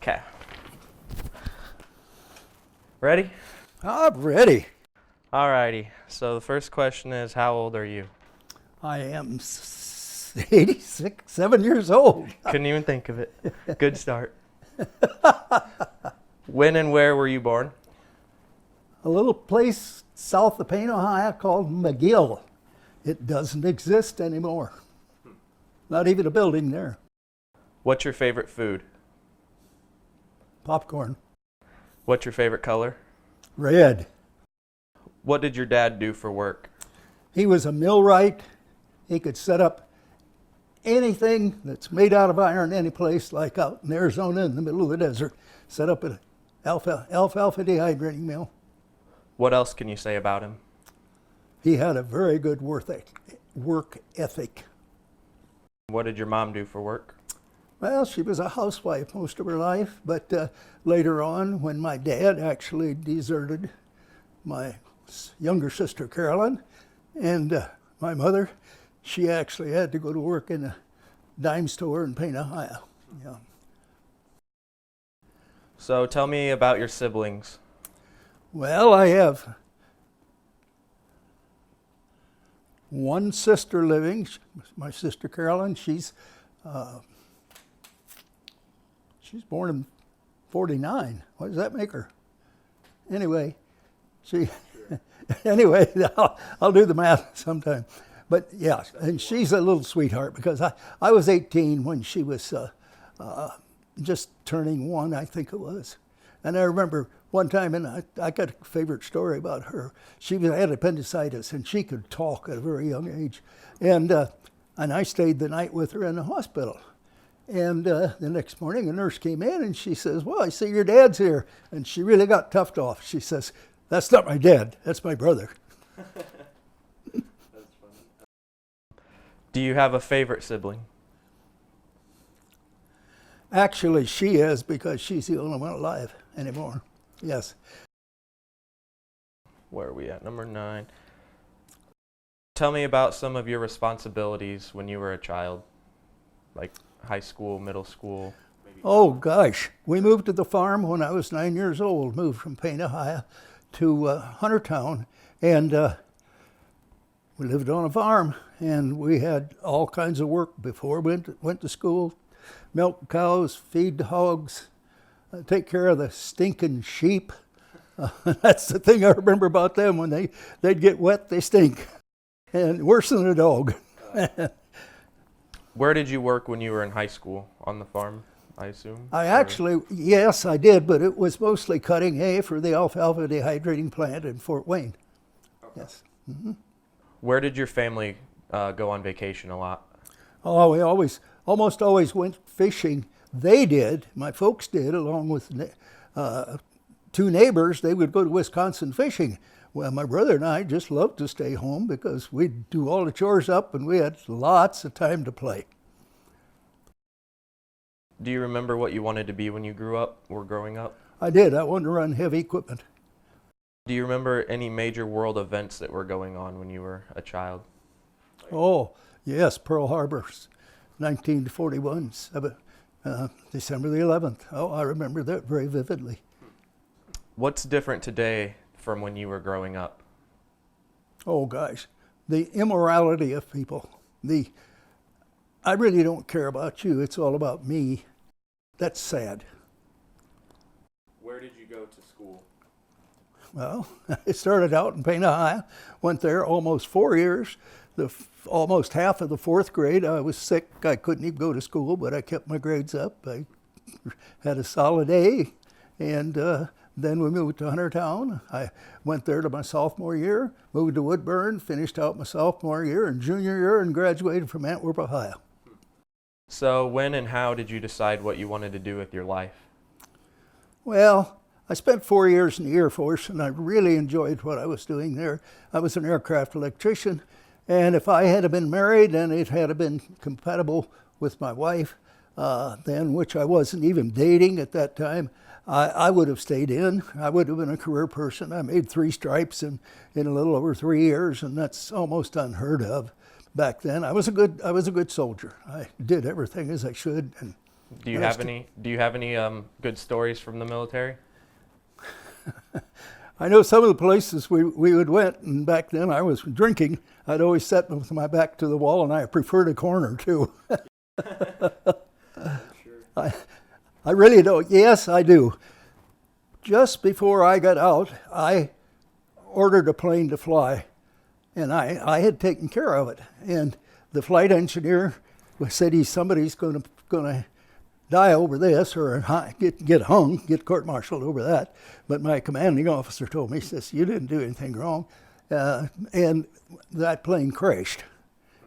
Okay. Ready? I'm ready. Alrighty. So the first question is, how old are you? I am 86, 7 years old. Couldn't even think of it. Good start. When and where were you born? A little place south of Payne, Ohio called McGill. It doesn't exist anymore. Not even a building there. What's your favorite food? Popcorn. What's your favorite color? Red. What did your dad do for work? He was a millwright. He could set up anything that's made out of iron any place, like out in Arizona in the middle of the desert. Set up an alfalfa dehydrating mill. What else can you say about him? He had a very good work ethic. What did your mom do for work? Well, she was a housewife most of her life, but later on, when my dad actually deserted my younger sister Carolyn and my mother, she actually had to go to work in a dime store in Payne, Ohio. Yeah. So tell me about your siblings. Well, I have one sister living, my sister Carolyn. She's born in 49. What does that make her? Anyway, anyway, I'll do the math sometime. But yeah, and she's a little sweetheart because I was 18 when she was just turning 1, I think it was. And I remember one time, and I got a favorite story about her. She had appendicitis, and she could talk at a very young age. And I stayed the night with her in the hospital. And the next morning, a nurse came in, and she says, "Well, I see your dad's here." And she really got toughed off. She says, "That's not my dad. That's my brother." That's funny. Do you have a favorite sibling? Actually, she is, because she's the only one alive anymore. Yes. Where are we at? Number 9. Tell me about some of your responsibilities when you were a child, like high school, middle school. Oh, gosh. We moved to the farm when I was 9 years old, moved from Payne, Ohio to Huntertown, and we lived on a farm, and we had all kinds of work before we went to school. Milk cows, feed the hogs, take care of the stinking sheep. That's the thing I remember about them. When they'd get wet, they stink. And worse than a dog. Where did you work when you were in high school? On the farm, I assume? Yes, I did, but it was mostly cutting hay for the alfalfa dehydrating plant in Fort Wayne. Okay. Yes. Mm-hmm. Where did your family go on vacation a lot? Oh, we almost always went fishing. They did, my folks did, along with 2 neighbors. They would go to Wisconsin fishing. Well, my brother and I just loved to stay home because we'd do all the chores up and we had lots of time to play. Do you remember what you wanted to be when you grew up or growing up? I did. I wanted to run heavy equipment. Do you remember any major world events that were going on when you were a child? Oh, yes, Pearl Harbor, 1941, December the 11th. Oh, I remember that very vividly. What's different today from when you were growing up? Oh, gosh, the immorality of people. I really don't care about you. It's all about me. That's sad. Where did you go to school? Well, I started out in Payne, Ohio, went there almost 4 years. Almost half of the 4th grade, I was sick. I couldn't even go to school, but I kept my grades up. I had a solid A, and then we moved to Huntertown. I went there to my sophomore year, moved to Woodburn, finished out my sophomore year and junior year, and graduated from Antwerp, Ohio. So when and how did you decide what you wanted to do with your life? Well, I spent 4 years in the Air Force, and I really enjoyed what I was doing there. I was an aircraft electrician, and if I had been married and it had been compatible with my wife, then, which I wasn't even dating at that time, I would have stayed in. I would have been a career person. I made 3 stripes in a little over 3 years, and that's almost unheard of back then. I was a good soldier. I did everything as I should, and Do you have any? Do you have any good stories from the military? I know some of the places we would went, and back then I was drinking. I'd always sit with my back to the wall, and I preferred a corner too. I really don't. Yes, I do. Just before I got out, I ordered a plane to fly, and I had taken care of it. And the flight engineer said somebody's going to die over this, or get hung, get court-martialed over that. But my commanding officer told me, he says, you didn't do anything wrong. And that plane crashed.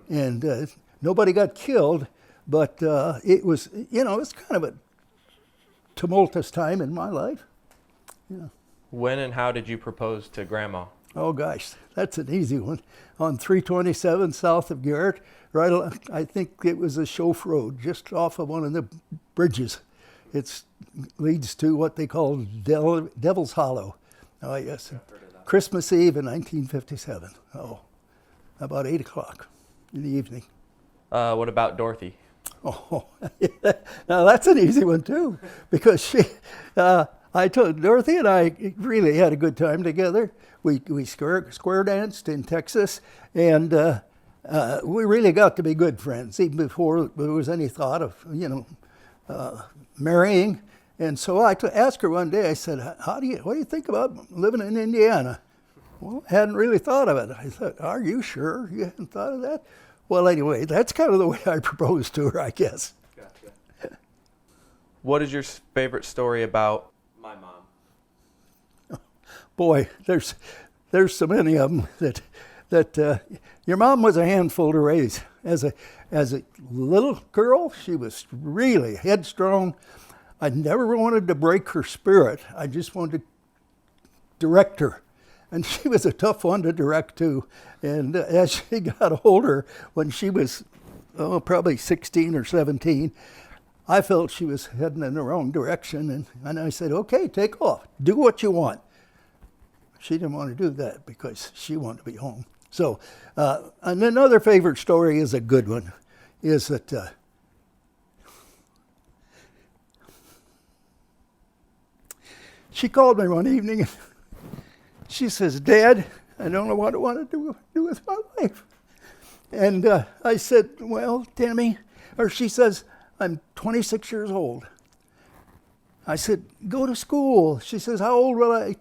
And nobody got killed, but it was, it's kind of a tumultuous time in my life. Yeah. When and how did you propose to Grandma? Oh gosh, that's an easy one. On 327 south of Garrett, right along, I think it was a Schoaf Road, just off of one of the bridges. It leads to what they call Devil's Hollow. Oh yes, Christmas Eve in 1957. Oh, about 8 o'clock in the evening. What about Dorothy? Oh, now that's an easy one too, because I told Dorothy and I really had a good time together. We square danced in Texas, and we really got to be good friends, even before there was any thought of, marrying. And so I asked her one day, I said, what do you think about living in Indiana? Well, I hadn't really thought of it. I said, are you sure you hadn't thought of that? Well, anyway, that's kind of the way I proposed to her, I guess. Gotcha. What is your favorite story about my mom? Boy, there's so many of them that your mom was a handful to raise. As a little girl, she was really headstrong. I never wanted to break her spirit. I just wanted to direct her. And she was a tough one to direct too. And as she got older, when she was probably 16 or 17, I felt she was heading in the wrong direction. And I said, okay, take off. Do what you want. She didn't want to do that because she wanted to be home. So, and another favorite story is a good one, is that she called me one evening. She says, Dad, I don't know what I want to do with my life. And I said, well, Tammy, or she says, I'm 26 years old. I said, go to school. She says, how old will I,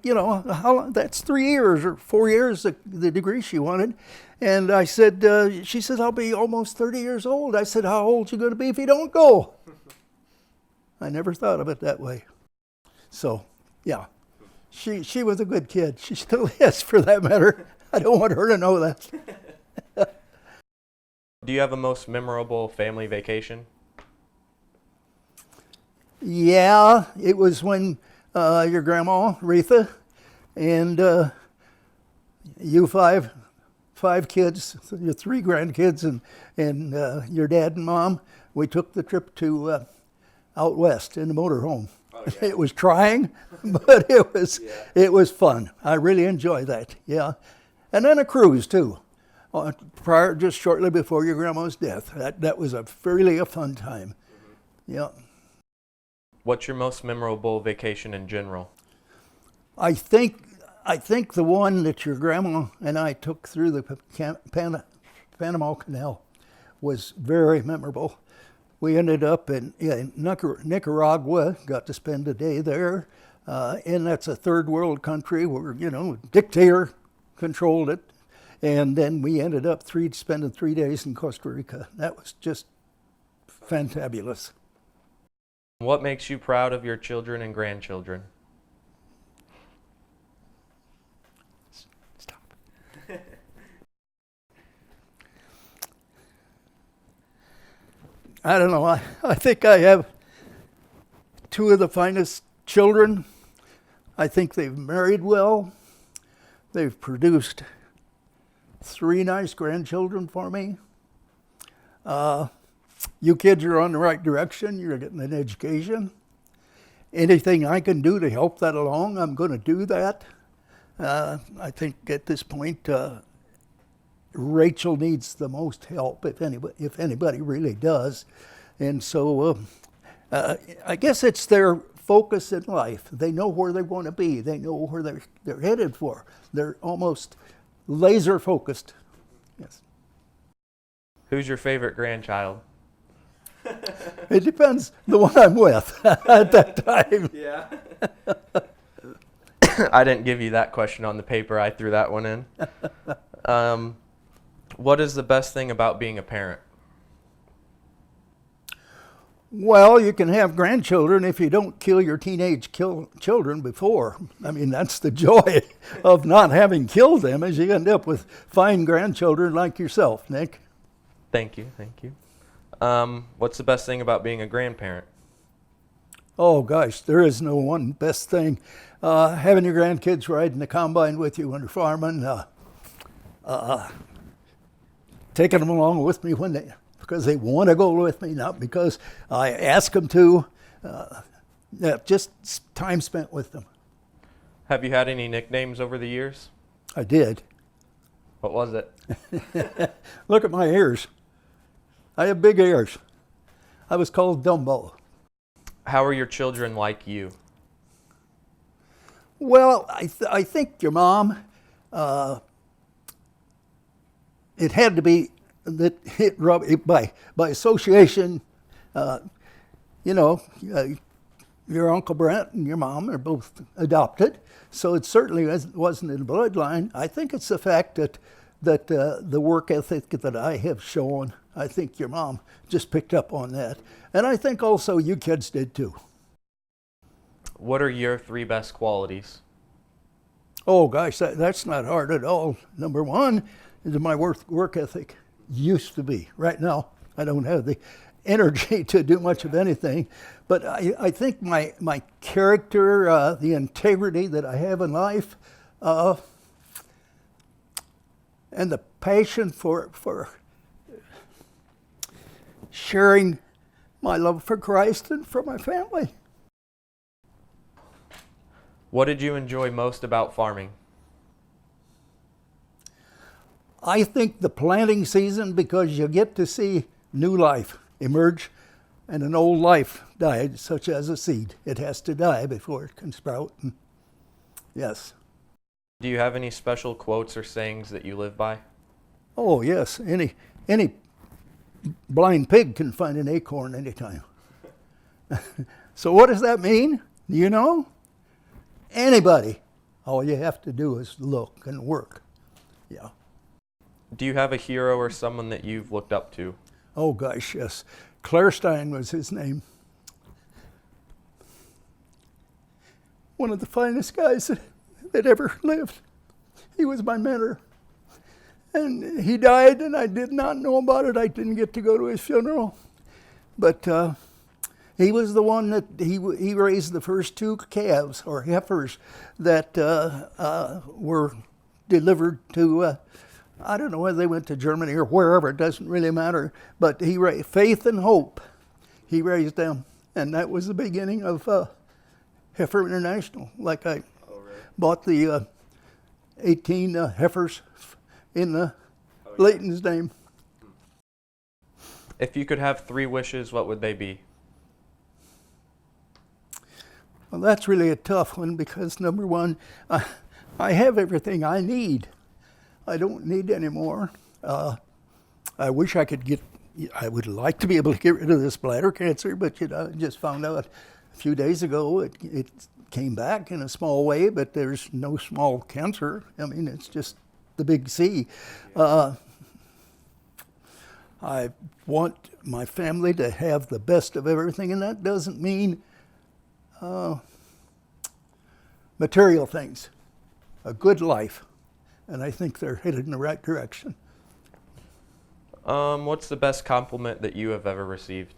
how long? That's 3 years or 4 years, the degree she wanted. And I said, she says, I'll be almost 30 years old. I said, how old you going to be if you don't go? I never thought of it that way. So, yeah. She was a good kid. She still is, for that matter. I don't want her to know that. Do you have a most memorable family vacation? Yeah, it was when your grandma, Retha, and you five kids, your 3 grandkids, and your dad and mom, we took the trip to out west in the motorhome. Oh, yeah. It was trying, but it was fun. I really enjoyed that. Yeah, and then a cruise too, just shortly before your grandma's death. That was a fun time. Mm-hmm. Yeah. What's your most memorable vacation in general? I think the one that your grandma and I took through the Panama Canal was very memorable. We ended up in Nicaragua, got to spend a day there, and that's a third world country where, dictator controlled it. And then we ended up spending 3 days in Costa Rica. That was just fantabulous. What makes you proud of your children and grandchildren? Stop. I don't know. I think I have 2 of the finest children. I think they've married well. They've produced 3 nice grandchildren for me. You kids are on the right direction. You're getting an education. Anything I can do to help that along, I'm going to do that. I think at this point, Rachel needs the most help, if anybody really does. And so I guess it's their focus in life. They know where they want to be. They know where they're headed for. They're almost laser focused. Yes. Who's your favorite grandchild? It depends the one I'm with at that time. Yeah. I didn't give you that question on the paper. I threw that one in. What is the best thing about being a parent? Well, you can have grandchildren if you don't kill your teenage children before. I mean, that's the joy of not having killed them, is you end up with fine grandchildren like yourself, Nick. Thank you. What's the best thing about being a grandparent? Oh gosh, there is no one best thing. Having your grandkids riding the combine with you when you're farming, taking them along with me because they want to go with me, not because I ask them to. Just time spent with them. Have you had any nicknames over the years? I did. What was it? Look at my ears. I have big ears. I was called Dumbo. How are your children like you? Well, I think your mom, it had to be that by association, your Uncle Brent and your mom are both adopted, so it certainly wasn't in the bloodline. I think it's the fact that the work ethic that I have shown, I think your mom just picked up on that. And I think also you kids did too. What are your 3 best qualities? Oh gosh, that's not hard at all. Number one is my work ethic. Used to be. Right now, I don't have the energy to do much of anything. But I think my character, the integrity that I have in life, and the passion for sharing my love for Christ and for my family. What did you enjoy most about farming? I think the planting season, because you get to see new life emerge and an old life die, such as a seed. It has to die before it can sprout. And yes. Do you have any special quotes or sayings that you live by? Oh yes, any blind pig can find an acorn anytime. So what does that mean? Do you know? Anybody. All you have to do is look and work. Yeah. Do you have a hero or someone that you've looked up to? Oh gosh, yes. Claire Stein was his name. One of the finest guys that ever lived. He was my mentor. And he died, and I did not know about it. I didn't get to go to his funeral. But he was the one that he raised the first 2 calves or heifers that were delivered to, I don't know whether they went to Germany or wherever, it doesn't really matter. But he raised Faith and Hope. He raised them. And that was the beginning of Heifer International. Like I bought the 18 heifers in Leighton's name. If you could have 3 wishes, what would they be? Well, that's really a tough one because number one, I have everything I need. I don't need any more. I wish I would like to be able to get rid of this bladder cancer, but I just found out a few days ago it came back in a small way, but there's no small cancer. I mean, it's just the big C. I want my family to have the best of everything, and that doesn't mean material things. A good life, and I think they're headed in the right direction. What's the best compliment that you have ever received?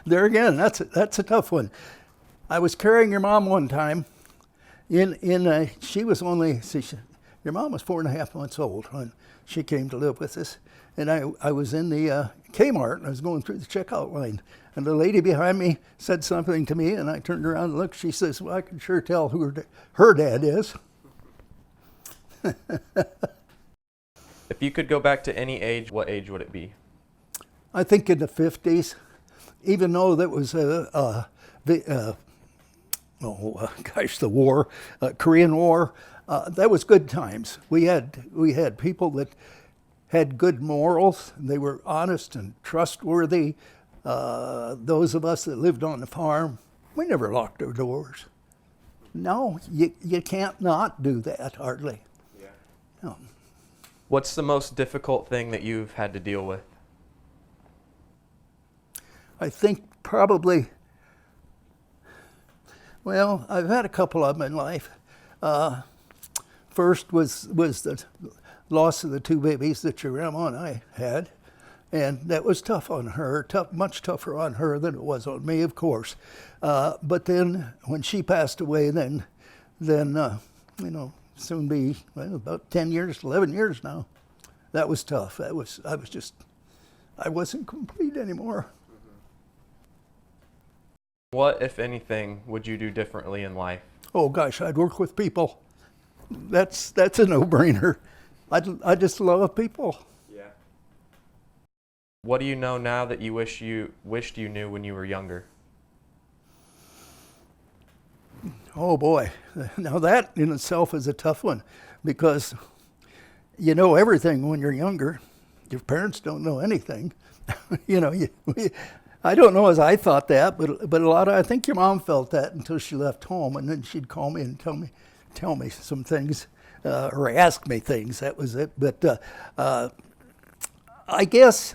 There again, that's a tough one. I was carrying your mom one time. She was only, your mom was 4.5 months old when she came to live with us. And I was in the Kmart, and I was going through the checkout line. And the lady behind me said something to me, and I turned around and looked. She says, well, I can sure tell who her dad is. If you could go back to any age, what age would it be? I think in the 50s, even though that was the war, Korean War, that was good times. We had people that had good morals. They were honest and trustworthy. Those of us that lived on the farm, we never locked our doors. No, you can't not do that, hardly. Yeah. No. What's the most difficult thing that you've had to deal with? I think probably, well, I've had a couple of them in life. First was the loss of the two babies that your grandma and I had. And that was tough on her, much tougher on her than it was on me, of course. But then when she passed away, then soon be about 10 years, 11 years now. That was tough. I wasn't complete anymore. What, if anything, would you do differently in life? Oh gosh, I'd work with people. That's a no-brainer. I just love people. Yeah. What do you know now that you wished you knew when you were younger? Oh boy, now that in itself is a tough one, because you know everything when you're younger. Your parents don't know anything. I don't know as I thought that, but I think your mom felt that until she left home, and then she'd call me and tell me some things, or ask me things. That was it. But I guess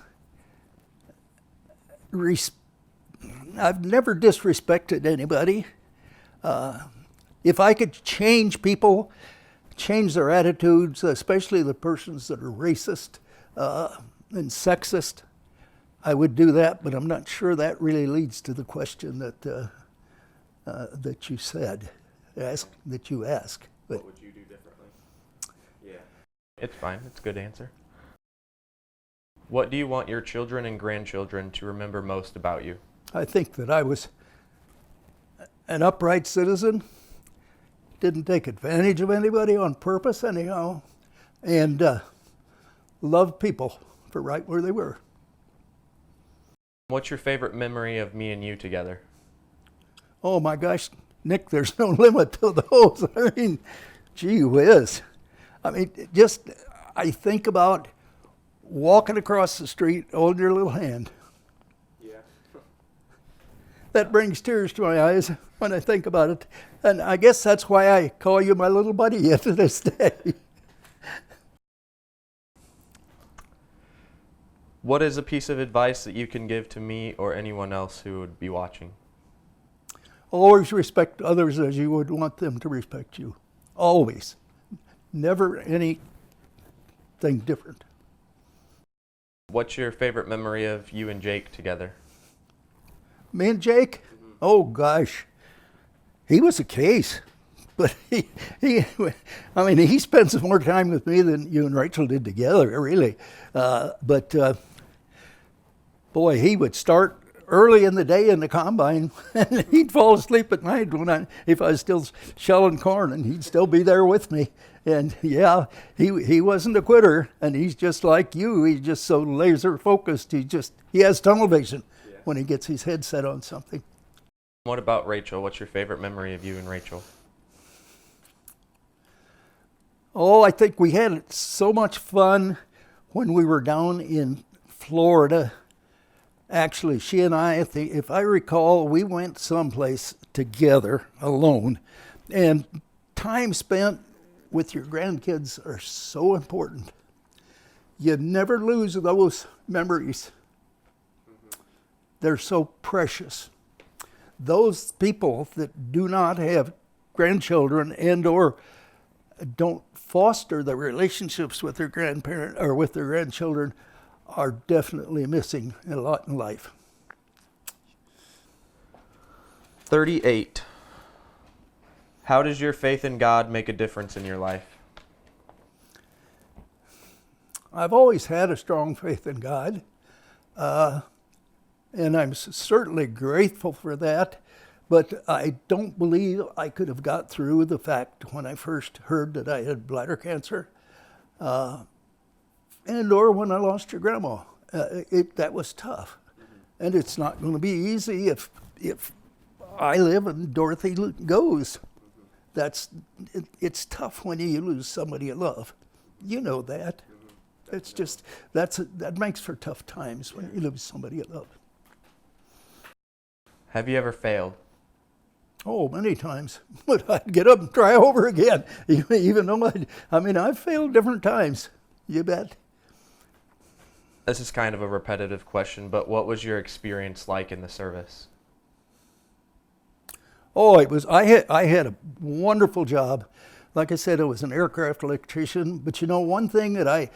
I've never disrespected anybody. If I could change people, change their attitudes, especially the persons that are racist and sexist, I would do that, but I'm not sure that really leads to the question that you said, that you asked. But what would you do differently? Yeah. It's fine. It's a good answer. What do you want your children and grandchildren to remember most about you? I think that I was an upright citizen, didn't take advantage of anybody on purpose anyhow, and loved people for right where they were. What's your favorite memory of me and you together? Oh my gosh, Nick, there's no limit to those. I mean, gee whiz. I think about walking across the street holding your little hand. Yeah. That brings tears to my eyes when I think about it. And I guess that's why I call you my little buddy yet to this day. What is a piece of advice that you can give to me or anyone else who would be watching? Always respect others as you would want them to respect you. Always. Never anything different. What's your favorite memory of you and Jake together? Me and Jake? Mm-hmm. Oh gosh. He was a case. But he spent some more time with me than you and Rachel did together, really. Boy, he would start early in the day in the combine, and he'd fall asleep at night if I was still shelling corn, and he'd still be there with me. And yeah, he wasn't a quitter, and he's just like you. He's just so laser focused. He has tunnel vision when he gets his head set on something. What about Rachel? What's your favorite memory of you and Rachel? Oh, I think we had so much fun when we were down in Florida. Actually, she and I, if I recall, we went someplace together alone. And time spent with your grandkids are so important. You never lose those memories. They're so precious. Those people that do not have grandchildren and or don't foster the relationships with their grandparent or with their grandchildren are definitely missing a lot in life. 38. How does your faith in God make a difference in your life? I've always had a strong faith in God, and I'm certainly grateful for that. But I don't believe I could have got through the fact when I first heard that I had bladder cancer, and or when I lost your grandma. That was tough. And it's not going to be easy if I live and Dorothy goes. It's tough when you lose somebody you love. You know that. It's just, that makes for tough times when you lose somebody you love. Have you ever failed? Oh, many times. But I'd get up and try over again, even though I've failed different times. You bet. This is kind of a repetitive question, but what was your experience like in the service? Oh, I had a wonderful job. Like I said, I was an aircraft electrician. But you know, one thing that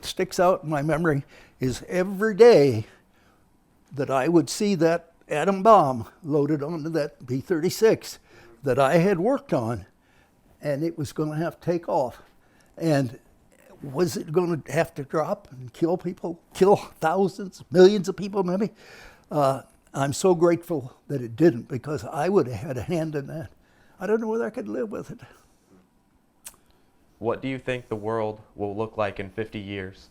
sticks out in my memory is every day that I would see that atom bomb loaded onto that B-36 that I had worked on, and it was going to have to take off. And was it going to have to drop and kill people, kill thousands, millions of people maybe? I'm so grateful that it didn't, because I would have had a hand in that. I don't know whether I could live with it. What do you think the world will look like in 50 years?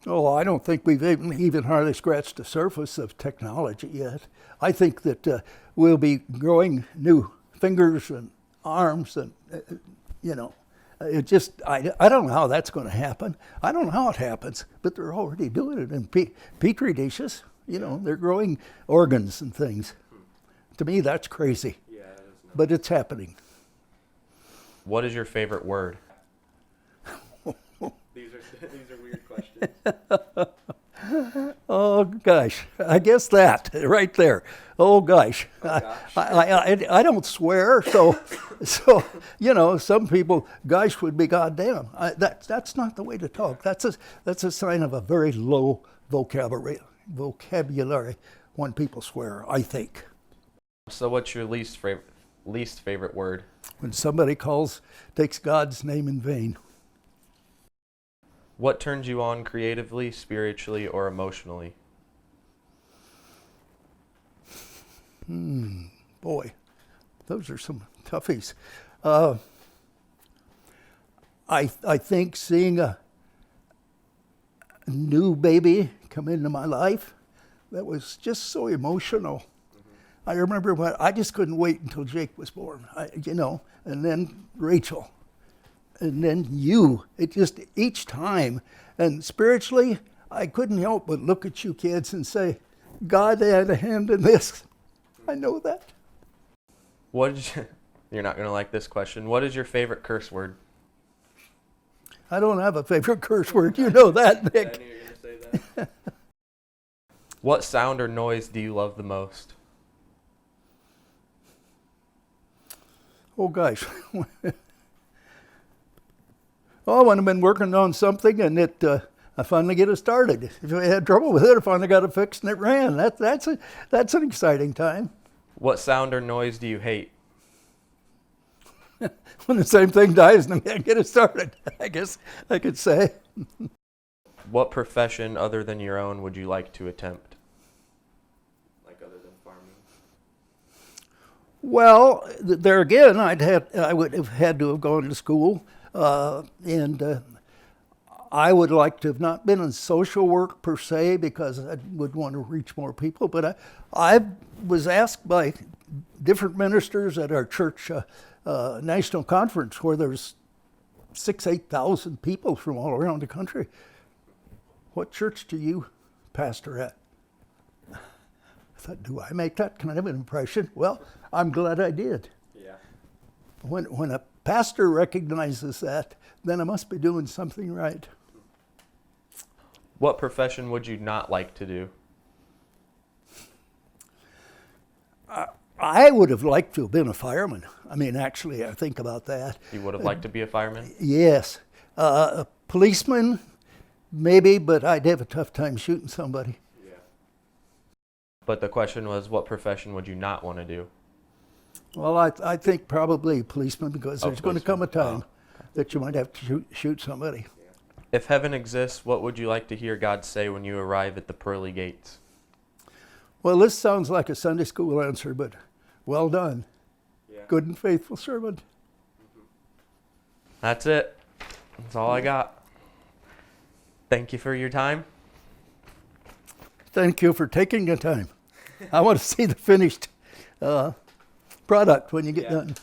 Oh, I don't think we've even hardly scratched the surface of technology yet. I think that we'll be growing new fingers and arms and, it just, I don't know how that's going to happen. I don't know how it happens, but they're already doing it in petri dishes. They're growing organs and things. To me, that's crazy. Yeah, that is nuts. But it's happening. What is your favorite word? These are weird questions. Oh gosh, I guess that right there. Oh gosh, I don't swear, so some people, gosh would be goddamn. That's not the way to talk. That's a sign of a very low vocabulary when people swear, I think. So what's your least favorite word? When somebody takes God's name in vain. What turns you on creatively, spiritually, or emotionally? Boy, those are some toughies. I think seeing a new baby come into my life, that was just so emotional. I remember I just couldn't wait until Jake was born, and then Rachel. And then you, it just each time. And spiritually, I couldn't help but look at you kids and say, God had a hand in this. I know that. You're not going to like this question. What is your favorite curse word? I don't have a favorite curse word. You know that, Nick. I knew you were going to say that. What sound or noise do you love the most? Oh, gosh. Oh, when I've been working on something and I finally get it started. If I had trouble with it, I finally got it fixed and it ran. That's an exciting time. What sound or noise do you hate? When the same thing dies and I can't get it started, I guess I could say. What profession other than your own would you like to attempt? Like other than farming? Well, there again, I would have had to have gone to school. And I would like to have not been in social work per se, because I would want to reach more people. But I was asked by different ministers at our church national conference, where there's 8,000 people from all around the country. What church do you pastor at? I thought, do I make that kind of an impression? Well, I'm glad I did. Yeah. When a pastor recognizes that, then I must be doing something right. What profession would you not like to do? I would have liked to have been a fireman. Actually, I think about that. You would have liked to be a fireman? Yes. A policeman, maybe, but I'd have a tough time shooting somebody. Yeah. But the question was, what profession would you not want to do? Well, I think probably policeman, because there's going to come a time that you might have to shoot somebody. If heaven exists, what would you like to hear God say when you arrive at the pearly gates? Well, this sounds like a Sunday school answer, but well done. Yeah. Good and faithful servant. That's it. That's all I got. Thank you for your time. Thank you for taking the time. I want to see the finished product when you get Yeah. done.